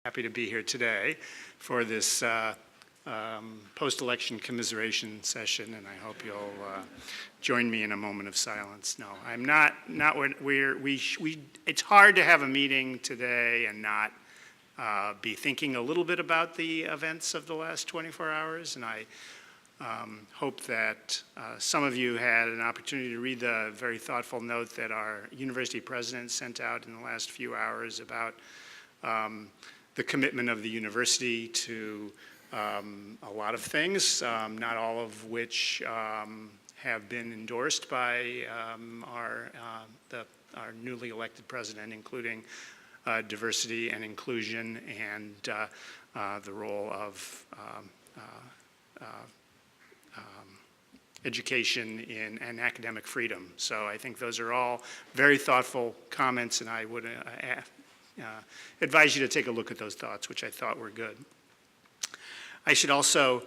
Happy to be here today for this post-election commiseration session, and I hope you'll join me in a moment of silence. No, I'm not it's hard to have a meeting today and not be thinking a little bit about the events of the last 24 hours, and I hope that some of you had an opportunity to read the very thoughtful note that our university president sent out in the last few hours about the commitment of the university to a lot of things, not all of which have been endorsed by our newly elected president, including diversity and inclusion and the role of education and academic freedom. So I think those are all very thoughtful comments, and I would advise you to take a look at those thoughts, which I thought were good. I should also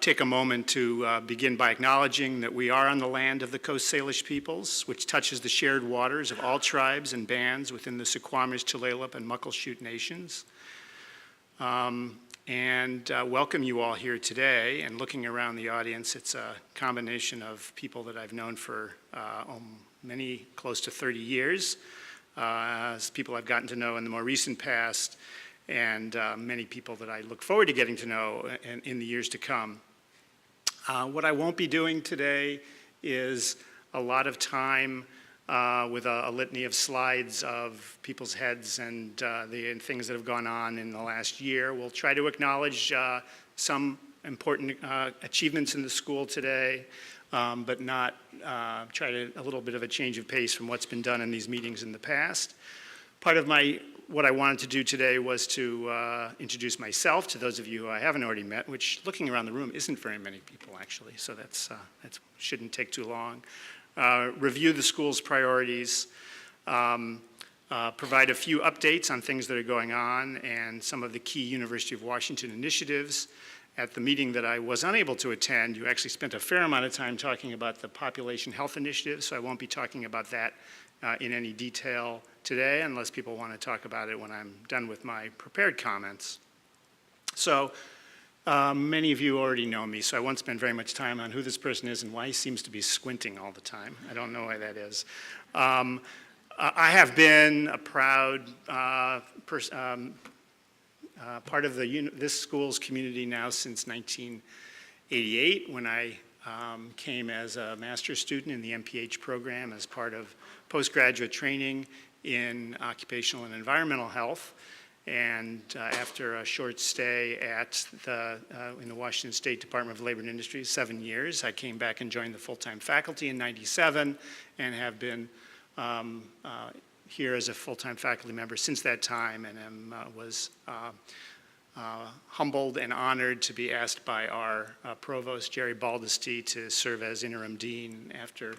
take a moment to begin by acknowledging that we are on the land of the Coast Salish peoples, which touches the shared waters of all tribes and bands within the Suquamish, Tulalip, and Muckleshoot nations. And welcome you all here today. And looking around the audience, it's a combination of people that I've known for close to 30 years. People I've gotten to know in the more recent past, and many people that I look forward to getting to know in the years to come. What I won't be doing today is a lot of time with a litany of slides of people's heads and the things that have gone on in the last year. We'll try to acknowledge some important achievements in the school today, but not try to a little bit of a change of pace from what's been done in these meetings in the past. Part of what I wanted to do today was to introduce myself to those of you who I haven't already met, which, looking around the room, isn't very many people actually, so that shouldn't take too long. Review the school's priorities, provide a few updates on things that are going on and some of the key University of Washington initiatives. At the meeting that I was unable to attend, you actually spent a fair amount of time talking about the Population Health Initiative, so I won't be talking about that in any detail today, unless people want to talk about it when I'm done with my prepared comments. So many of you already know me, so I won't spend very much time on who this person is and why he seems to be squinting all the time. I don't know why that is. I have been a proud part of this school's community now since 1988, when I came as a master's student in the SPH program as part of postgraduate training in occupational and environmental health. And after a short stay in the Washington State Department of Labor and Industries, 7 years, I came back and joined the full-time faculty in '97 and have been here as a full-time faculty member since that time, and was humbled and honored to be asked by our provost, Jerry Baldesty, to serve as interim dean after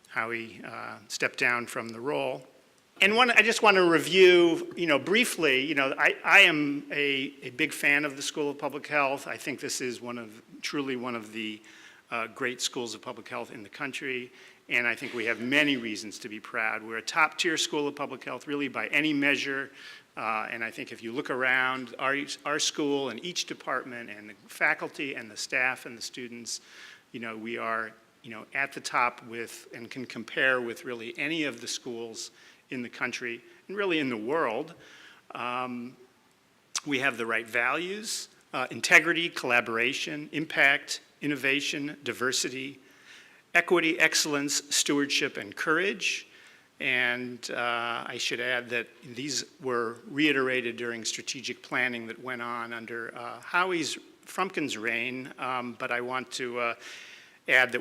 Howie stepped down from the role. And I just want to review, briefly, I am a big fan of the School of Public Health. I think this is truly one of the great schools of public health in the country, and I think we have many reasons to be proud. We're a top-tier school of public health, really, by any measure, and I think if you look around our school and each department and the faculty and the staff and the students, we are, at the top with and can compare with really any of the schools in the country and really in the world. We have the right values, integrity, collaboration, impact, innovation, diversity, equity, excellence, stewardship, and courage. And I should add that these were reiterated during strategic planning that went on under Howie Frumkin's reign, but I want to add that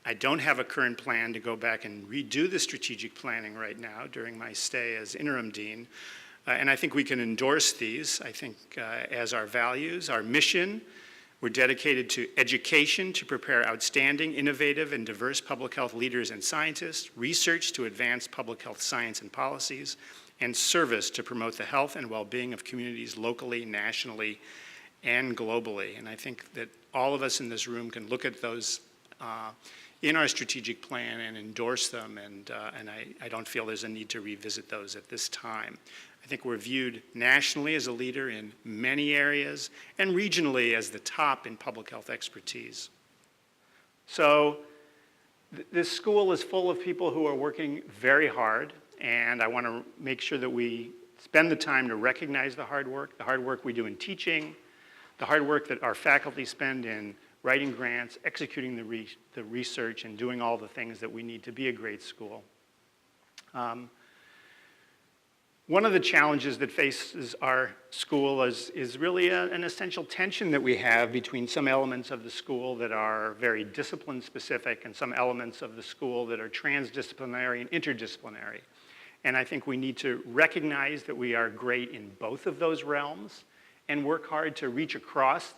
I don't have a current plan to go back and redo the strategic planning right now during my stay as interim dean. And I think we can endorse these, I think, as our values, our mission. We're dedicated to education to prepare outstanding, innovative, and diverse public health leaders and scientists, research to advance public health science and policies, and service to promote the health and well-being of communities locally, nationally, and globally. And I think that all of us in this room can look at those in our strategic plan and endorse them, and I don't feel there's a need to revisit those at this time. I think we're viewed nationally as a leader in many areas and regionally as the top in public health expertise. So this school is full of people who are working very hard, and I want to make sure that we spend the time to recognize the hard work we do in teaching, the hard work that our faculty spend in writing grants, executing the research, and doing all the things that we need to be a great school. One of the challenges that faces our school is really an essential tension that we have between some elements of the school that are very discipline specific and some elements of the school that are transdisciplinary and interdisciplinary. And I think we need to recognize that we are great in both of those realms and work hard to reach across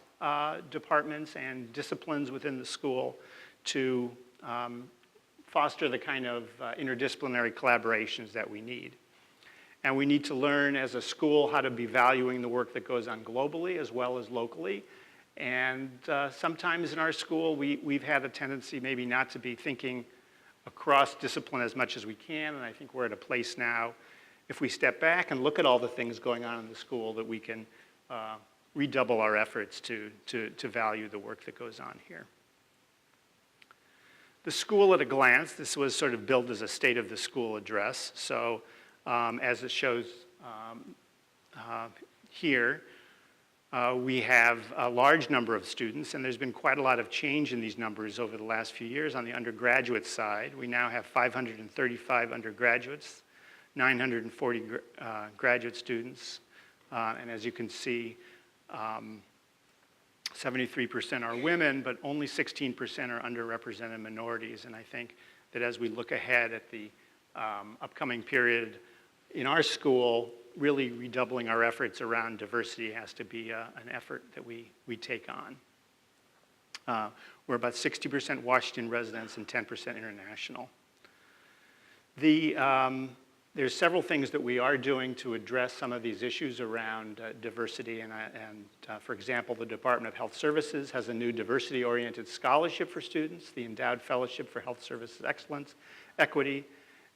departments and disciplines within the school to foster the kind of interdisciplinary collaborations that we need. And we need to learn as a school how to be valuing the work that goes on globally as well as locally. And sometimes in our school, we've had a tendency maybe not to be thinking across discipline as much as we can. And I think we're at a place now, if we step back and look at all the things going on in the school, that we can redouble our efforts to value the work that goes on here. The school at a glance, this was sort of billed as a state of the school address. So as it shows here, we have a large number of students, and there's been quite a lot of change in these numbers over the last few years. On the undergraduate side, we now have 535 undergraduates, 940 graduate students, and as you can see, 73% are women, but only 16% are underrepresented minorities. And I think that as we look ahead at the upcoming period in our school, really redoubling our efforts around diversity has to be an effort that we take on. We're about 60% Washington residents and 10% international. There's several things that we are doing to address some of these issues around diversity, and for example, the Department of Health Services has a new diversity-oriented scholarship for students, the Endowed Fellowship for Health Services Excellence, Equity,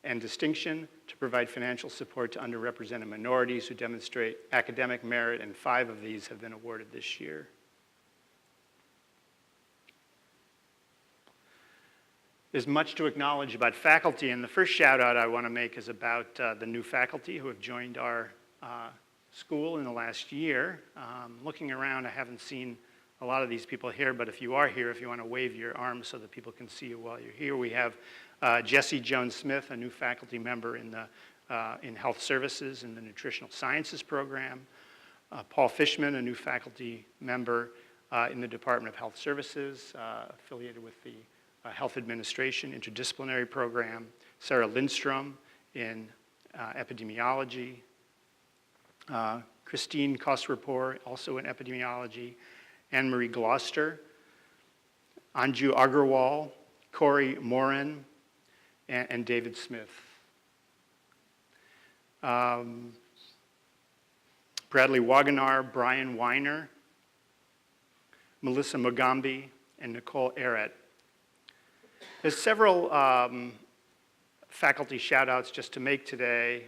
and Distinction, to provide financial support to underrepresented minorities who demonstrate academic merit, and 5 of these have been awarded this year. There's much to acknowledge about faculty, and the first shout out I want to make is about the new faculty who have joined our school in the last year. Looking around, I haven't seen a lot of these people here, but if you are here, if you want to wave your arms so that people can see you while you're here, we have Jessie Jones-Smith, a new faculty member in Health Services in the Nutritional Sciences program. Paul Fishman, a new faculty member in the Department of Health Services, affiliated with the Health Administration Interdisciplinary Program. Sarah Lindstrom in epidemiology. Christine Kosrapor, also in epidemiology. Anne-Marie Gloucester. Anju Agarwal, Corey Morin, and David Smith. Bradley Waganar, Brian Weiner, Melissa Mugambi, and Nicole Arrett. There's several faculty shout-outs just to make today.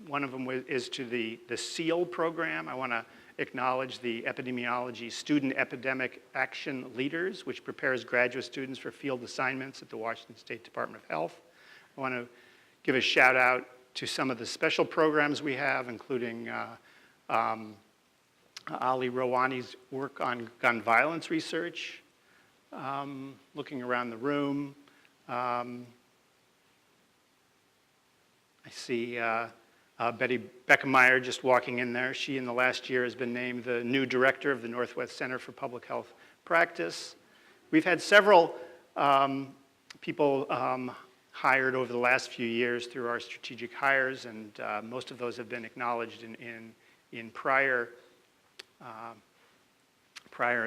One of them is to the SEAL program. I want to acknowledge the Epidemiology Student Epidemic Action Leaders, which prepares graduate students for field assignments at the Washington State Department of Health. I want to give a shout-out to some of the special programs we have, including Ali Rawani's work on gun violence research. Looking around the room, I see Betty Beckemeyer just walking in there. She, in the last year, has been named the new director of the Northwest Center for Public Health Practice. We've had several people hired over the last few years through our strategic hires, and most of those have been acknowledged in prior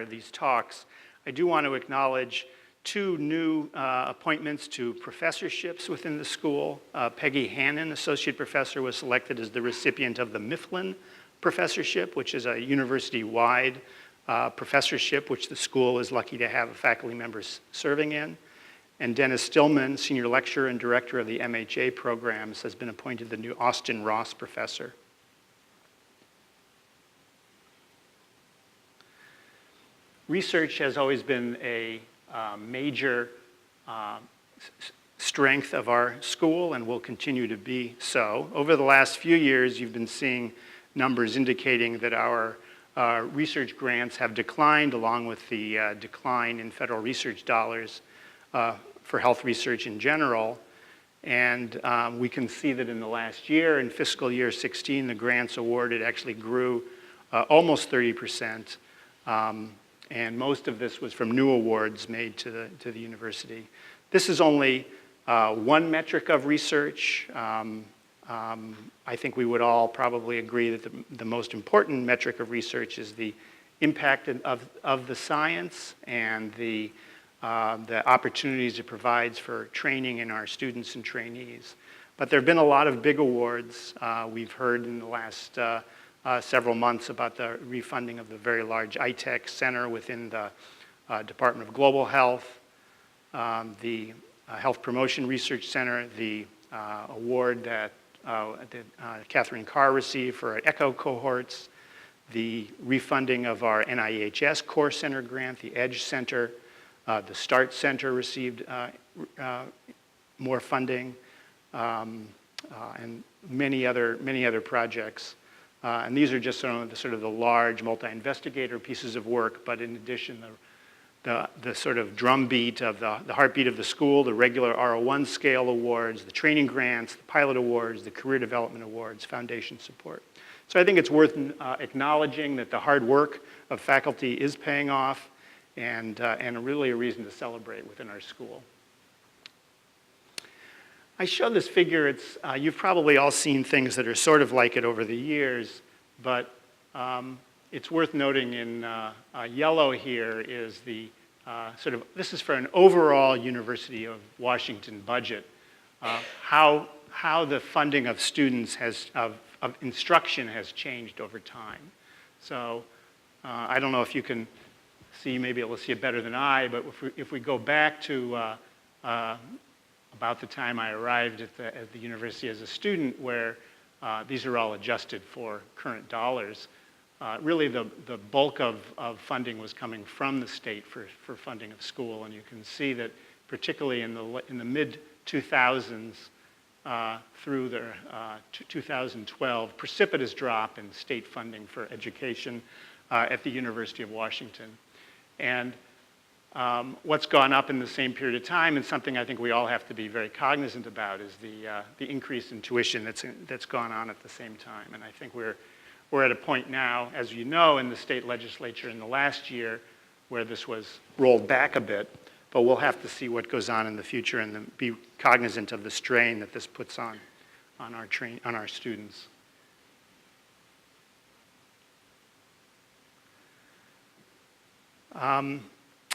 these talks. I do want to acknowledge 2 new appointments to professorships within the school. Peggy Hannon, associate professor, was selected as the recipient of the Mifflin Professorship, which is a university-wide professorship which the school is lucky to have faculty members serving in. And Dennis Stillman, Senior Lecturer and Director of the MHA programs, has been appointed the new Austin Ross Professor. Research has always been a major strength of our school and will continue to be so. Over the last few years, you've been seeing numbers indicating that our research grants have declined along with the decline in federal research dollars for health research in general. And we can see that in the last year, in fiscal year 16, the grants awarded actually grew almost 30%. And most of this was from new awards made to the university. This is only one metric of research. I think we would all probably agree that the most important metric of research is the impact of the science and the opportunities it provides for training in our students and trainees. But there have been a lot of big awards. We've heard in the last several months about the refunding of the very large ITEC center within the Department of Global Health, the Health Promotion Research Center, the award that Catherine Carr received for our ECHO cohorts, the refunding of our NIHS Core Center grant, the EDGE Center, the START Center received more funding, and many other projects. And these are just sort of the large multi-investigator pieces of work, but in addition, the sort of drumbeat of the heartbeat of the school, the regular R01 scale awards, the training grants, the pilot awards, the career development awards, foundation support. So I think it's worth acknowledging that the hard work of faculty is paying off and really a reason to celebrate within our school. I show this figure. You've probably all seen things that are sort of like it over the years, but it's worth noting in yellow here is the this is for an overall University of Washington budget, how the funding of students of instruction has changed over time. So I don't know if you can see, maybe you'll see it better than I, but if we go back to about the time I arrived at the university as a student, where these are all adjusted for current dollars, really the bulk of funding was coming from the state for funding of school. And you can see that particularly in the mid-2000s through the 2012, precipitous drop in state funding for education at the University of Washington. And what's gone up in the same period of time, and something I think we all have to be very cognizant about, is the increase in tuition that's gone on at the same time. And I think we're at a point now, as you know, in the state legislature in the last year where this was rolled back a bit, but we'll have to see what goes on in the future and be cognizant of the strain that this puts on our students.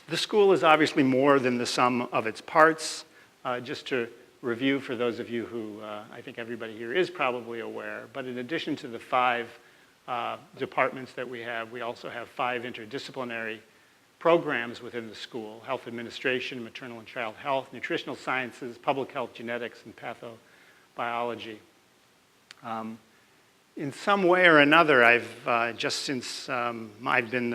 The school is obviously more than the sum of its parts. Just to review for those of you who I think everybody here is probably aware, but in addition to the 5 departments that we also have 5 interdisciplinary programs within the school: health administration, maternal and child health, nutritional sciences, public health, genetics, and pathobiology. In some way or another, I've just since I've been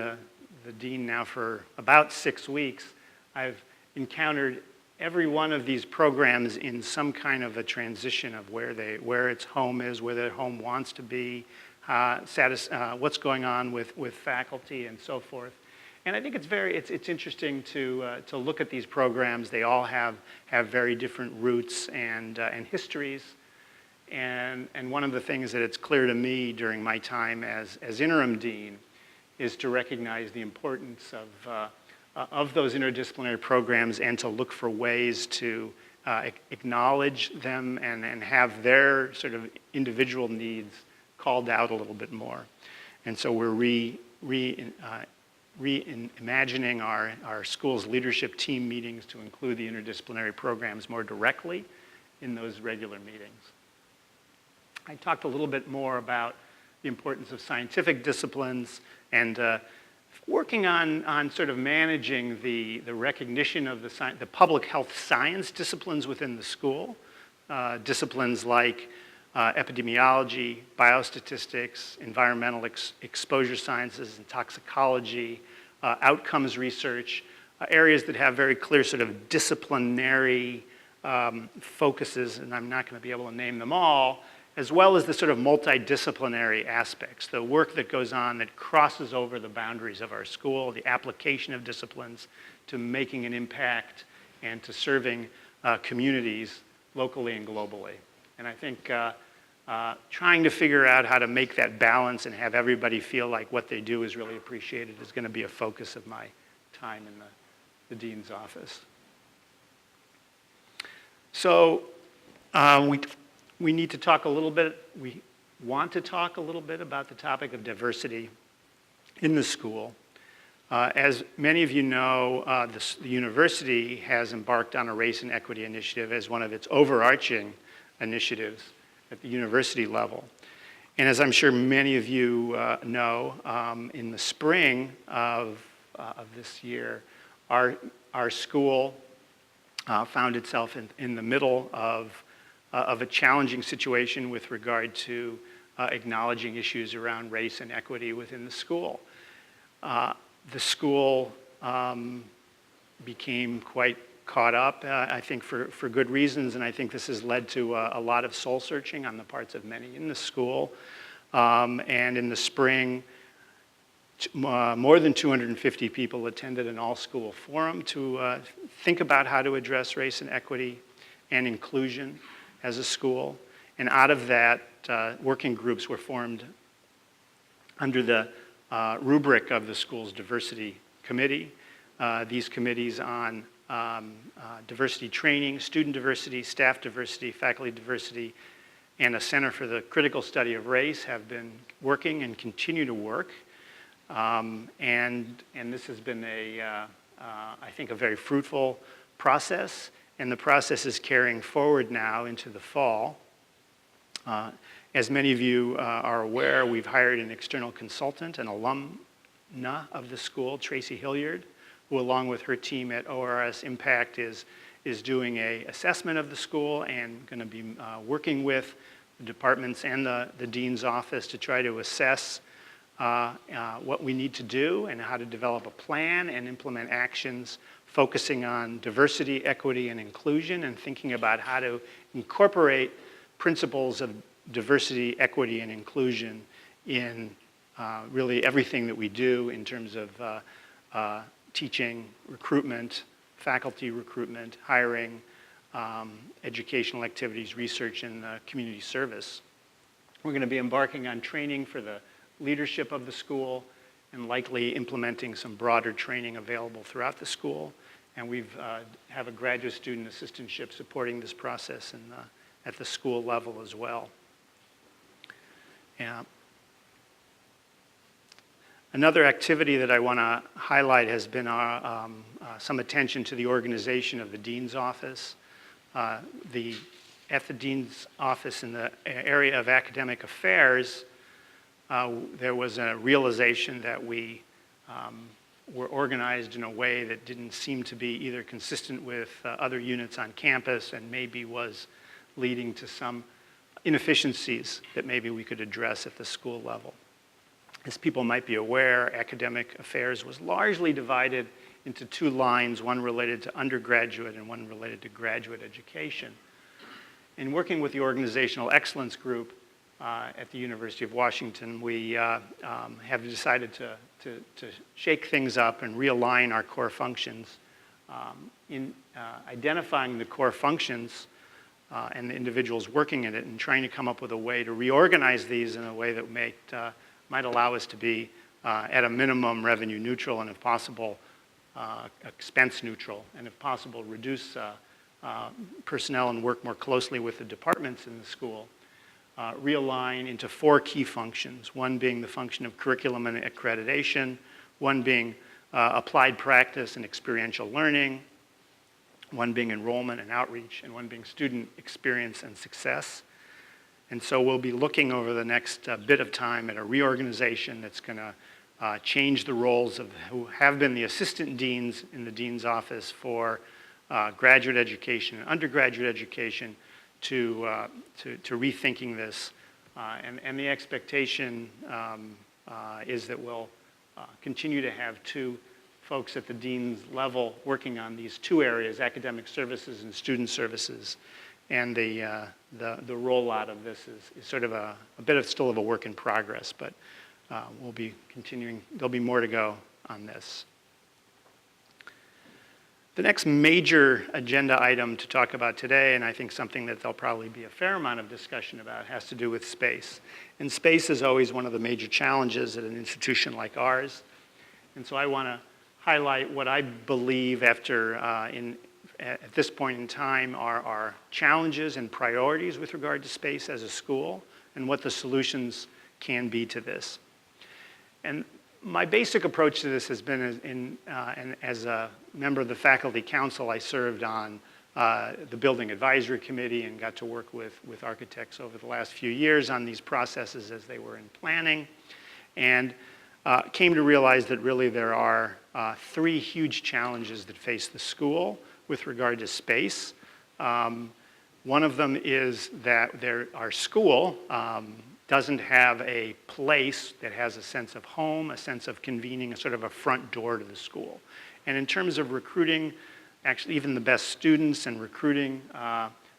the dean now for about 6 weeks, I've encountered every one of these programs in some kind of a transition of where its home is, where their home wants to be, what's going on with faculty and so forth. And I think it's interesting to look at these programs. They all have very different roots and histories. And one of the things that it's clear to me during my time as interim dean is to recognize the importance of those interdisciplinary programs and to look for ways to acknowledge them and have their sort of individual needs called out a little bit more. And so we're reimagining our school's leadership team meetings to include the interdisciplinary programs more directly in those regular meetings. I talked a little bit more about the importance of scientific disciplines, and working on sort of managing the recognition of the public health science disciplines within the school, disciplines like epidemiology, biostatistics, environmental exposure sciences and toxicology, outcomes research, areas that have very clear sort of disciplinary focuses, and I'm not going to be able to name them all, as well as the sort of multidisciplinary aspects, the work that goes on that crosses over the boundaries of our school, the application of disciplines to making an impact and to serving communities locally and globally. And I think trying to figure out how to make that balance and have everybody feel like what they do is really appreciated is going to be a focus of my time in the Dean's office. So we need to talk a little bit, we want to talk a little bit about the topic of diversity in the school. As many of you know, the university has embarked on a race and equity initiative as one of its overarching initiatives at the university level. And as I'm sure many of you know, in the spring of this year, our school found itself in the middle of a challenging situation with regard to acknowledging issues around race and equity within the school. The school became quite caught up, I think for good reasons, and I think this has led to a lot of soul searching on the parts of many in the school. And in the spring, more than 250 people attended an all-school forum to think about how to address race and equity and inclusion as a school. And out of that, working groups were formed under the rubric of the school's diversity committee. These committees on diversity training, student diversity, staff diversity, faculty diversity, and a Center for the Critical Study of Race have been working and continue to work. And this has been I think, a very fruitful process, and the process is carrying forward now into the fall. As many of you are aware, we've hired an external consultant, an alumna of the school, Tracy Hilliard, who along with her team at ORS Impact is doing an assessment of the school and going to be working with the departments and the dean's office to try to assess what we need to do and how to develop a plan and implement actions focusing on diversity, equity, and inclusion, and thinking about how to incorporate principles of diversity, equity, and inclusion in really everything that we do in terms of teaching, recruitment, faculty recruitment, hiring, educational activities, research, and community service. We're going to be embarking on training for the leadership of the school and likely implementing some broader training available throughout the school. And we have a graduate student assistantship supporting this process at the school level as well. Yeah. Another activity that I want to highlight has been some attention to the organization of the dean's office. At the dean's office in the area of academic affairs, there was a realization that we were organized in a way that didn't seem to be either consistent with other units on campus and maybe was leading to some inefficiencies that maybe we could address at the school level. As people might be aware, academic affairs was largely divided into two lines, one related to undergraduate and one related to graduate education. In working with the Organizational Excellence Group at the University of Washington, we have decided to shake things up and realign our core functions. In identifying the core functions and the individuals working in it and trying to come up with a way to reorganize these in a way that might allow us to be at a minimum revenue neutral and if possible expense neutral, and if possible reduce personnel and work more closely with the departments in the school. Realign into four key functions, one being the function of curriculum and accreditation, one being applied practice and experiential learning, one being enrollment and outreach, and one being student experience and success. And so we'll be looking over the next bit of time at a reorganization that's going to change the roles of who have been the assistant deans in the dean's office for graduate education and undergraduate education to rethinking this. And the expectation is that we'll continue to have two folks at the dean's level working on these two areas, academic services and student services. And the rollout of this is sort of a bit of still of a work in progress, but we'll be continuing. There'll be more to go on this. The next major agenda item to talk about today, and I think something that there'll probably be a fair amount of discussion about, has to do with space. And space is always one of the major challenges at an institution like ours. And so I want to highlight what I believe at this point in time are our challenges and priorities with regard to space as a school and what the solutions can be to this. And my basic approach to this has been, and as a member of the faculty council, I served on the building advisory committee and got to work with architects over the last few years on these processes as they were in planning, and came to realize that really there are three huge challenges that face the school with regard to space. One of them is that our school doesn't have a place that has a sense of home, a sense of convening, a sort of a front door to the school. And in terms of recruiting, actually even the best students and recruiting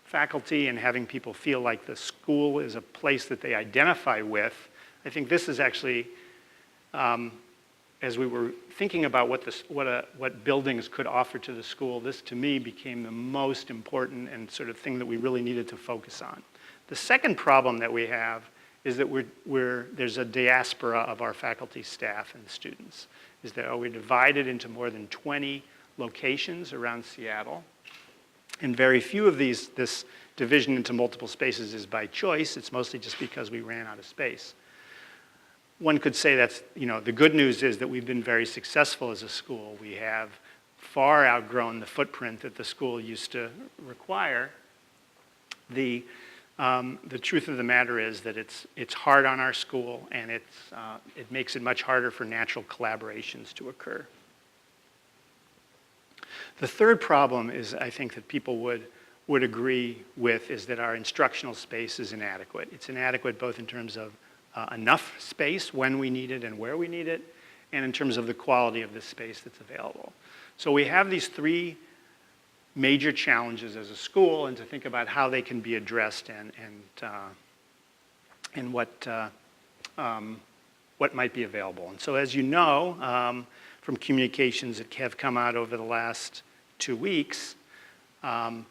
faculty and having people feel like the school is a place that they identify with, I think this is actually, as we were thinking about what buildings could offer to the school, this to me became the most important and sort of thing that we really needed to focus on. The second problem that we have is that there's a diaspora of our faculty, staff, and students. Is that we're divided into more than 20 locations around Seattle. And very few of this division into multiple spaces is by choice. It's mostly just because we ran out of space. One could say that's, the good news is that we've been very successful as a school. We have far outgrown the footprint that the school used to require. The truth of the matter is that it's hard on our school, and it makes it much harder for natural collaborations to occur. The third problem is, I think that people would agree with, is that our instructional space is inadequate. It's inadequate both in terms of enough space when we need it and where we need it, and in terms of the quality of the space that's available. So we have these three major challenges as a school, and to think about how they can be addressed and what might be available. And so, as you know, from communications that have come out over the last 2 weeks, the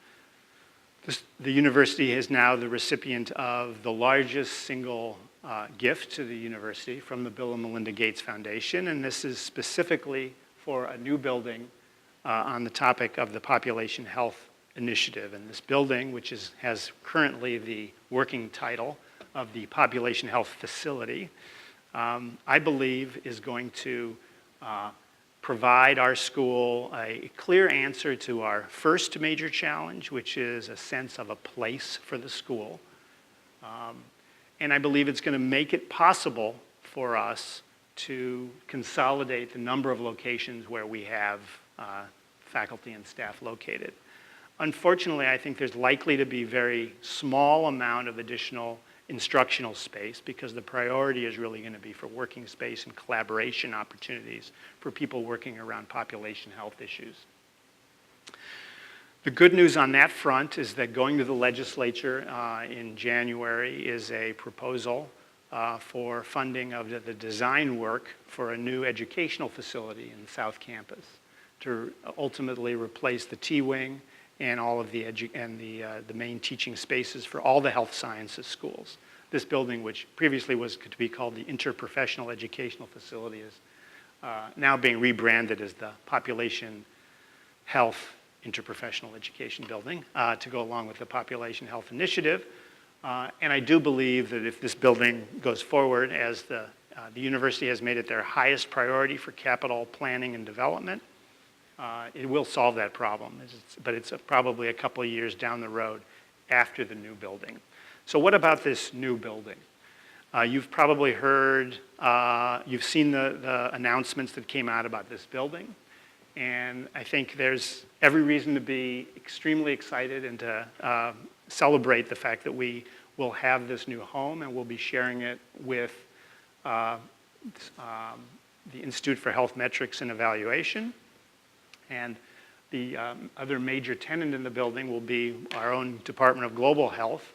university is now the recipient of the largest single gift to the university from the Bill and Melinda Gates Foundation, and this is specifically for a new building on the topic of the Population Health Initiative. And this building, which has currently the working title of the Population Health Facility, I believe is going to provide our school a clear answer to our first major challenge, which is a sense of a place for the school. And I believe it's going to make it possible for us to consolidate the number of locations where we have faculty and staff located. Unfortunately, I think there's likely to be very small amount of additional instructional space because the priority is really going to be for working space and collaboration opportunities for people working around population health issues. The good news on that front is that going to the legislature in January is a proposal for funding of the design work for a new educational facility in the South Campus to ultimately replace the T-wing and all of the main teaching spaces for all the health sciences schools. This building, which previously was to be called the Interprofessional Educational Facility, is now being rebranded as the Population Health Interprofessional Education Building to go along with the Population Health Initiative. And I do believe that if this building goes forward, as the university has made it their highest priority for capital planning and development, it will solve that problem, but it's probably a couple of years down the road after the new building. So what about this new building? You've probably heard, you've seen the announcements that came out about this building. And I think there's every reason to be extremely excited and to celebrate the fact that we will have this new home and we'll be sharing it with the Institute for Health Metrics and Evaluation. And the other major tenant in the building will be our own Department of Global Health,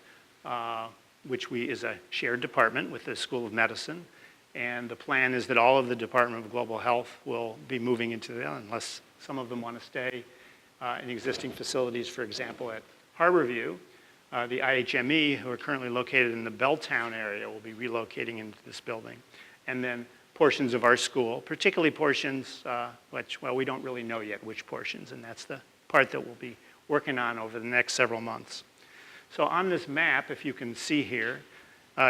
which is a shared department with the School of Medicine. And the plan is that all of the Department of Global Health will be moving into them, unless some of them want to stay in existing facilities, for example, at Harborview. The IHME, who are currently located in the Belltown area, will be relocating into this building. And then portions of our school, particularly portions which, well, we don't really know yet which portions, and that's the part that we'll be working on over the next several months. So on this map, if you can see here,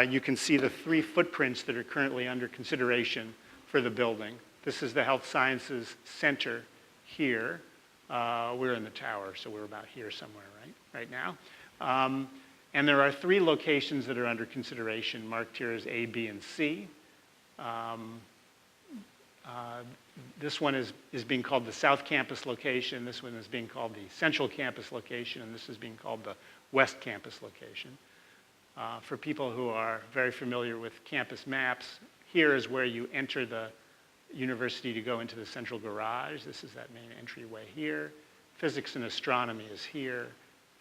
you can see the 3 footprints that are currently under consideration for the building. This is the Health Sciences Center here. We're in the tower, so we're about here somewhere right now. And there are 3 locations that are under consideration, marked here as A, B, and C. This one is being called the South Campus location. This one is being called the Central Campus location, and this is being called the West Campus location. For people who are very familiar with campus maps, here is where you enter the university to go into the central garage. This is that main entryway here. Physics and astronomy is here,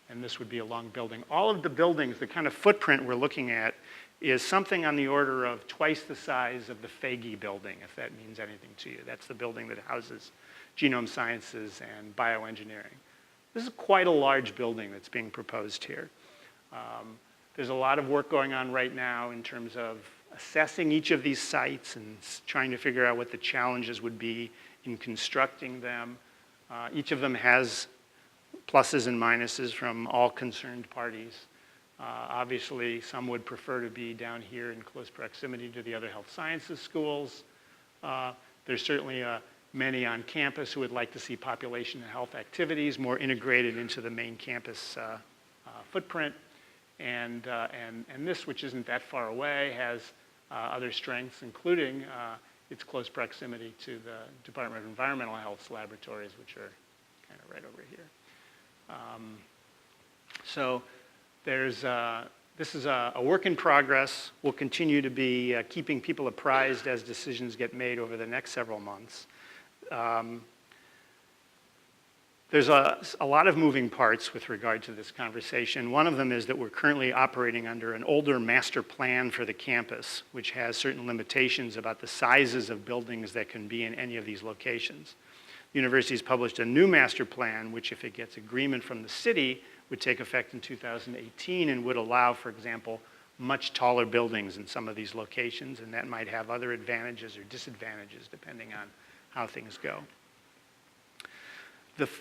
and this would be a long building. All of the buildings, the kind of footprint we're looking at, is something on the order of twice the size of the Fagey building, if that means anything to you. That's the building that houses genome sciences and bioengineering. This is quite a large building that's being proposed here. There's a lot of work going on right now in terms of assessing each of these sites and trying to figure out what the challenges would be in constructing them. Each of them has pluses and minuses from all concerned parties. Obviously, some would prefer to be down here in close proximity to the other health sciences schools. There's certainly many on campus who would like to see population and health activities more integrated into the main campus footprint. And this, which isn't that far away, has other strengths, including its close proximity to the Department of Environmental Health's laboratories, which are kind of right over here. So this is a work in progress. We'll continue to be keeping people apprised as decisions get made over the next several months. There's a lot of moving parts with regard to this conversation. One of them is that we're currently operating under an older master plan for the campus, which has certain limitations about the sizes of buildings that can be in any of these locations. The university's published a new master plan, which, if it gets agreement from the city, would take effect in 2018 and would allow, for example, much taller buildings in some of these locations, and that might have other advantages or disadvantages depending on how things go.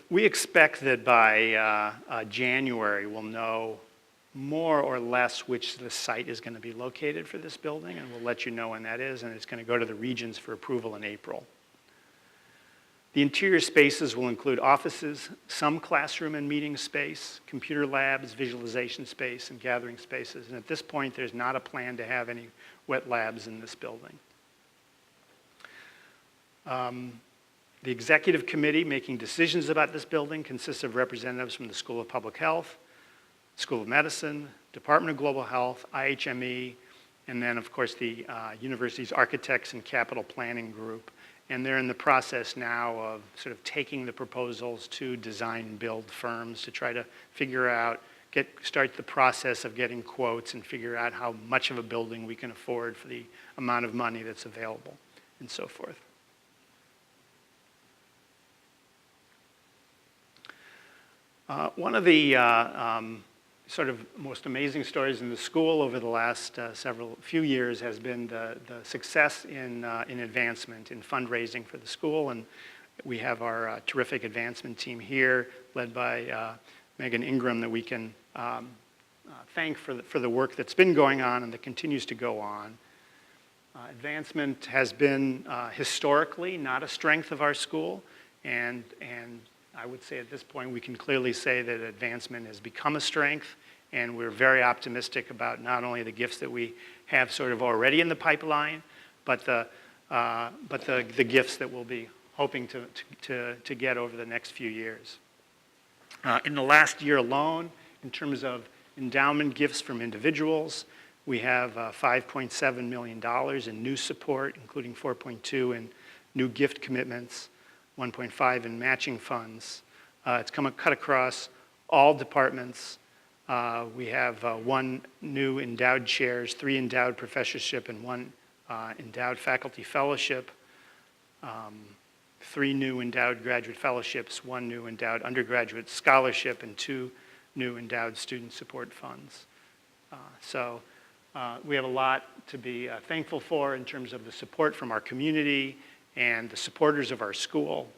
We expect that by January we'll know more or less which the site is going to be located for this building, and we'll let you know when that is, and it's going to go to the regions for approval in April. The interior spaces will include offices, some classroom and meeting space, computer labs, visualization space, and gathering spaces. And at this point, there's not a plan to have any wet labs in this building. The executive committee making decisions about this building consists of representatives from the School of Public Health, School of Medicine, Department of Global Health, IHME, and then, of course, the university's architects and capital planning group. And they're in the process now of sort of taking the proposals to design and build firms to try to figure out, start the process of getting quotes and figure out how much of a building we can afford for the amount of money that's available and so forth. One of the sort of most amazing stories in the school over the last few years has been the success in advancement, in fundraising for the school. And we have our terrific advancement team here, led by Megan Ingram, that we can thank for the work that's been going on and that continues to go on. Advancement has been historically not a strength of our school, and I would say at this point we can clearly say that advancement has become a strength, And we're very optimistic about not only the gifts that we have sort of already in the pipeline, but the gifts that we'll be hoping to get over the next few years. In the last year alone, in terms of endowment gifts from individuals, we have $5.7 million in new support, including $4.2 in new gift commitments, $1.5 in matching funds. It's cut across all departments. We have 1 new endowed chairs, 3 endowed professorship, and 1 endowed faculty fellowship, 3 new endowed graduate fellowships, 1 new endowed undergraduate scholarship, and 2 new endowed student support funds. So we have a lot to be thankful for in terms of the support from our community and the supporters of our school.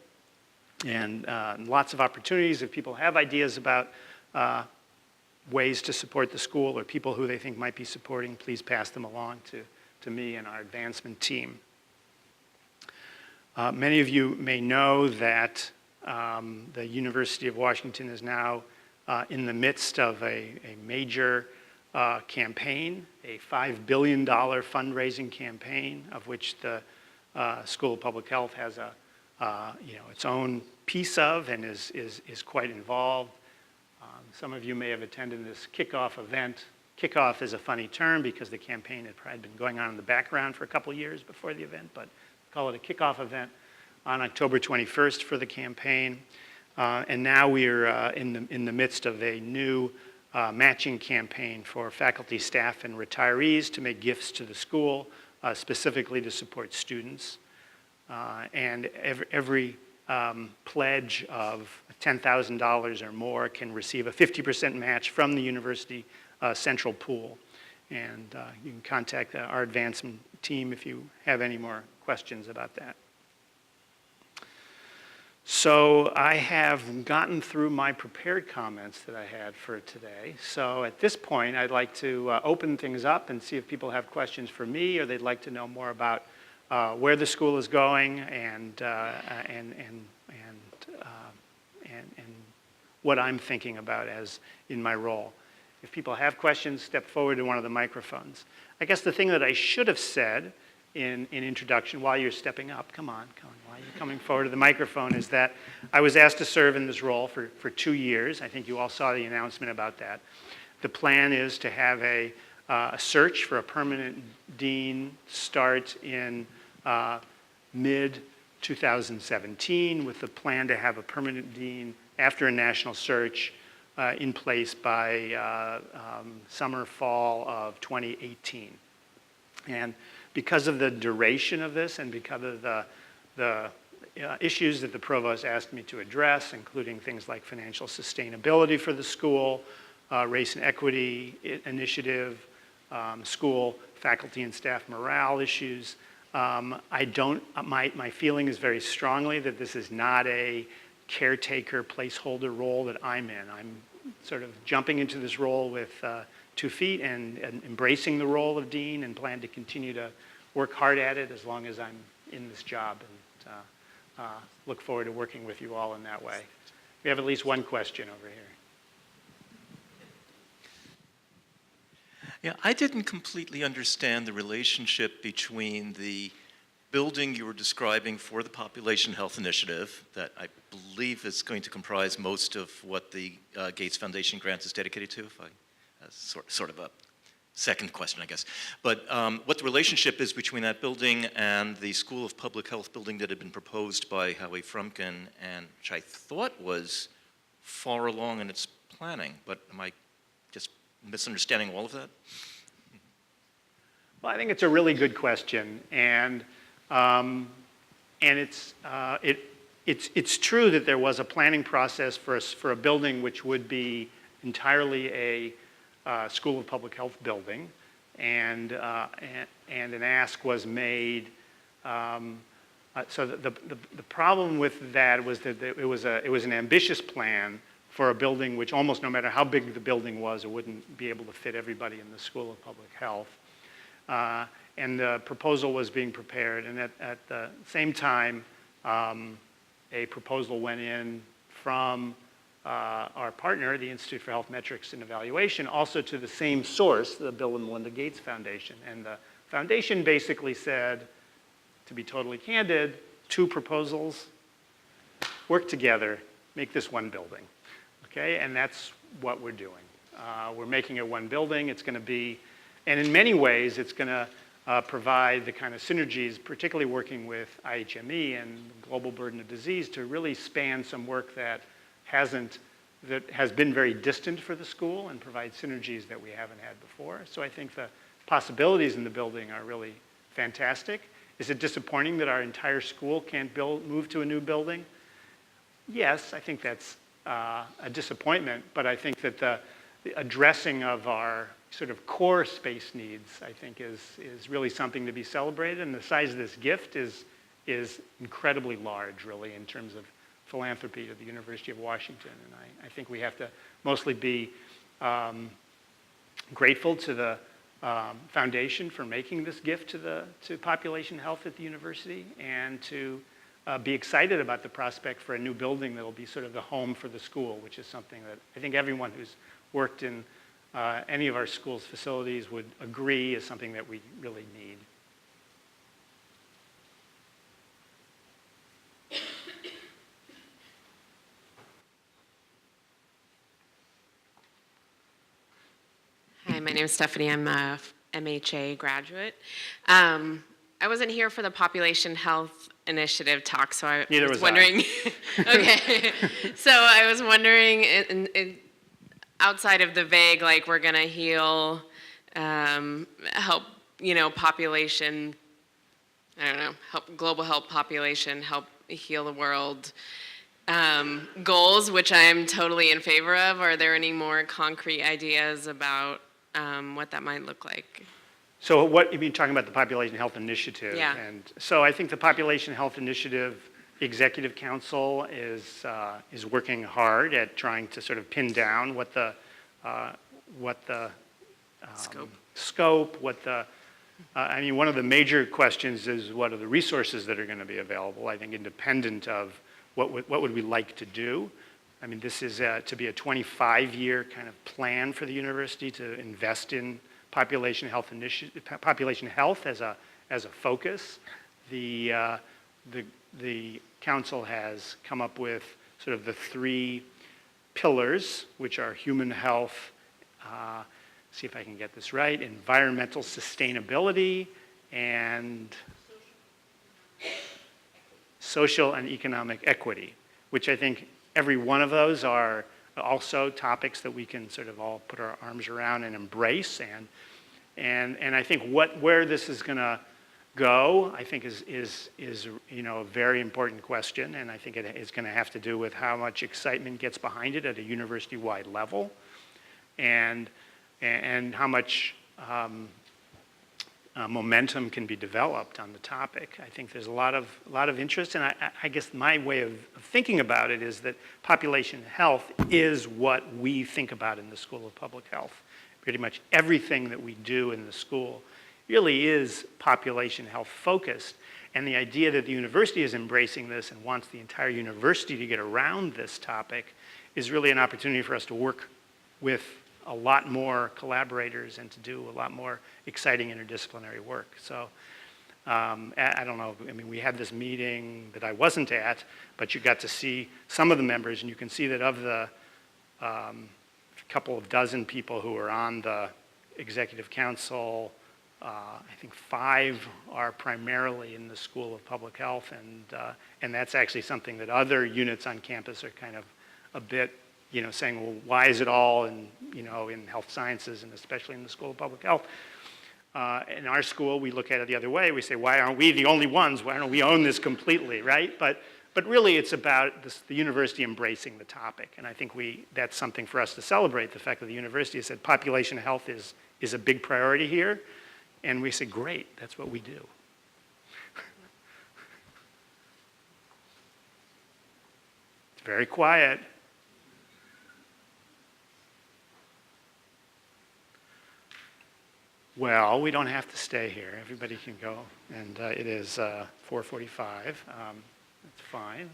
And lots of opportunities. If people have ideas about ways to support the school or people who they think might be supporting, please pass them along to me and our advancement team. Many of you may know that the University of Washington is now in the midst of a major campaign, a $5 billion fundraising campaign, of which the School of Public Health has its own piece of and is quite involved. Some of you may have attended this kickoff event. Kickoff is a funny term because the campaign had probably been going on in the background for a couple of years before the event, but call it a kickoff event on October 21st for the campaign. And now we're in the midst of a new matching campaign for faculty, staff, and retirees to make gifts to the school, specifically to support students. And every pledge of $10,000 or more can receive a 50% match from the university central pool. And you can contact our advancement team if you have any more questions about that. So I have gotten through my prepared comments that I had for today. So at this point, I'd like to open things up and see if people have questions for me or they'd like to know more about where the school is going and what I'm thinking about as in my role. If people have questions, step forward to one of the microphones. I guess the thing that I should have said in introduction while you're stepping up, come on, while you're coming forward to the microphone, is that I was asked to serve in this role for 2 years. I think you all saw the announcement about that. The plan is to have a search for a permanent dean start in mid-2017 with the plan to have a permanent dean after a national search in place by summer, fall of 2018. And because of the duration of this and because of the issues that the provost asked me to address, including things like financial sustainability for the school, race and equity initiative, school faculty and staff morale issues, my feeling is very strongly that this is not a caretaker placeholder role that I'm in. I'm sort of jumping into this role with 2 feet and embracing the role of dean and plan to continue to work hard at it as long as I'm in this job, and look forward to working with you all in that way. We have at least one question over here. Yeah, I didn't completely understand the relationship between the building you were describing for the Population Health Initiative, that I believe is going to comprise most of what the Gates Foundation grant is dedicated to, if I, sort of a second question, I guess. But what the relationship is between that building and the School of Public Health building that had been proposed by Howie Frumkin, and which I thought was far along in its planning, but am I just misunderstanding all of that? Well, I think it's a really good question, and it's true that there was a planning process for a building which would be entirely a School of Public Health building, and an ask was made. So the problem with that was that it was an ambitious plan for a building which almost no matter how big the building was, it wouldn't be able to fit everybody in the School of Public Health. And the proposal was being prepared, and at the same time, a proposal went in from our partner, the Institute for Health Metrics and Evaluation, also to the same source, the Bill and Melinda Gates Foundation. And the foundation basically said, to be totally candid, 2 proposals, work together, make this one building, okay? And that's what we're doing. We're making it one building. It's going to be, and in many ways, it's going to provide the kind of synergies, particularly working with IHME and global burden of disease, to really span some work that has been very distant for the school and provide synergies that we haven't had before. So I think the possibilities in the building are really fantastic. Is it disappointing that our entire school can't move to a new building? Yes, I think that's a disappointment, but I think that the addressing of our sort of core space needs, I think, is really something to be celebrated. And the size of this gift is incredibly large, really, in terms of philanthropy to the University of Washington. And I think we have to mostly be grateful to the foundation for making this gift to population health at the university, and to be excited about the prospect for a new building that will be sort of the home for the school, which is something that I think everyone who's worked in any of our school's facilities would agree is something that we really need. Hi, my name is Stephanie. I'm a MHA graduate. I wasn't here for the Population Health Initiative talk, so I was wondering. Okay, so I was wondering, outside of the vague, like we're gonna heal, help, population. I don't know, help global health population, help heal the world. Goals, which I'm totally in favor of. Are there any more concrete ideas about what that might look like? So what you mean talking about the Population Health Initiative? Yeah. And so I think the Population Health Initiative Executive Council is working hard at trying to sort of pin down what the scope, I mean, one of the major questions is what are the resources that are going to be available, I think independent of what would we like to do. I mean, this is to be a 25-year kind of plan for the university to invest in population health as a focus. The council has come up with sort of the 3 pillars, which are human health, see if I can get this right, environmental sustainability, and social and economic equity, which I think every one of those are also topics that we can sort of all put our arms around and embrace. And I think where this is going to go, I think is a very important question, and I think it is going to have to do with how much excitement gets behind it at a university-wide level, and how much momentum can be developed on the topic. I think there's a lot of interest, and I guess my way of thinking about it is that population health is what we think about in the School of Public Health. Pretty much everything that we do in the school really is population health focused, and the idea that the university is embracing this and wants the entire university to get around this topic is really an opportunity for us to work with a lot more collaborators and to do a lot more exciting interdisciplinary work. So I don't know, I mean, we had this meeting that I wasn't at, but you got to see some of the members, and you can see that of the couple of dozen people who are on the executive council, I think 5 are primarily in the School of Public Health, and that's actually something that other units on campus are kind of a bit, saying, well, why is it all in health sciences, and especially in the School of Public Health? In our school, we look at it the other way. We say, why aren't we the only ones? Why don't we own this completely, right? But really, it's about the university embracing the topic, and I think that's something for us to celebrate, the fact that the university has said population health is a big priority here, and we say, great, that's what we do. It's very quiet. Well, we don't have to stay here. Everybody can go, and it is 4:45. That's fine.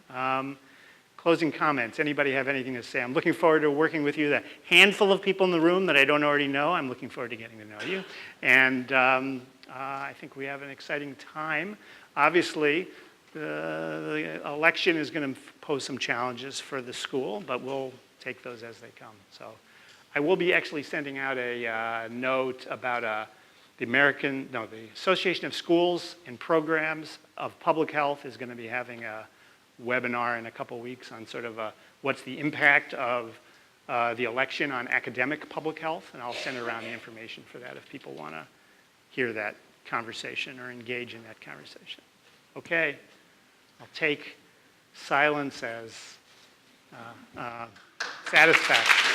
Closing comments. Anybody have anything to say? I'm looking forward to working with you. The handful of people in the room that I don't already know, I'm looking forward to getting to know you. And I think we have an exciting time. Obviously, the election is going to pose some challenges for the school, but we'll take those as they come. So I will be actually sending out a note about the Association of Schools and Programs of Public Health is going to be having a webinar in a couple weeks on sort of what's the impact of the election on academic public health, and I'll send around the information for that if people want to hear that conversation or engage in that conversation. Okay, I'll take silence as satisfaction.